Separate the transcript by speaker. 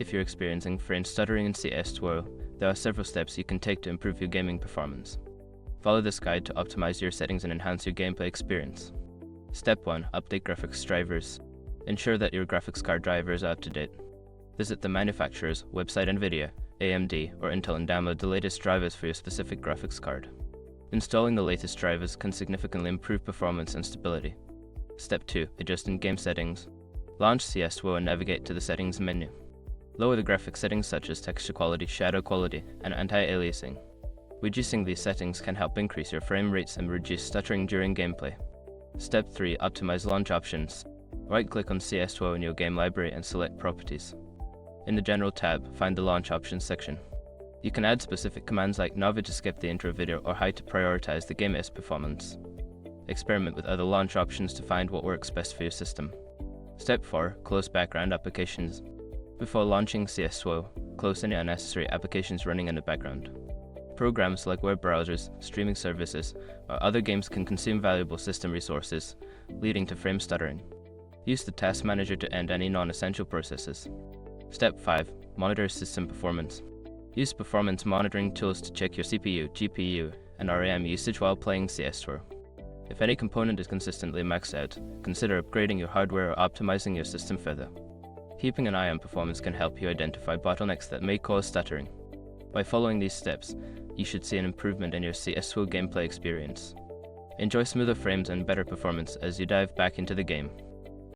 Speaker 1: If you're experiencing frame stuttering in CS2, there are several steps you can take to improve your gaming performance. Follow this guide to optimize your settings and enhance your gameplay experience. Step 1. Update graphics drivers. Ensure that your graphics card drivers are up to date. Visit the manufacturer's website NVIDIA, AMD, or Intel and download the latest drivers for your specific graphics card. Installing the latest drivers can significantly improve performance and stability. Step 2. Adjust in-game settings. Launch CS2 and navigate to the settings menu. Lower the graphics settings such as texture quality, shadow quality, and anti-aliasing. Reducing these settings can help increase your frame rates and reduce stuttering during gameplay. Step 3. Optimize launch options. Right-click on CS2 in your game library and select Properties. In the General tab, find the Launch Options section. You can add specific commands like Navi to skip the intro video or High to prioritize the game's performance. Experiment with other launch options to find what works best for your system. Step 4. Close background applications. Before launching CS2, close any unnecessary applications running in the background. Programs like web browsers, streaming services, or other games can consume valuable system resources, leading to frame stuttering. Use the Task Manager to end any non-essential processes. Step 5. Monitor system performance. Use performance monitoring tools to check your CPU, GPU, and RAM usage while playing CS2. If any component is consistently maxed out, consider upgrading your hardware or optimizing your system further. Keeping an eye on performance can help you identify bottlenecks that may cause stuttering. By following these steps, you should see an improvement in your CS2 gameplay experience. Enjoy smoother frames and better performance as you dive back into the game.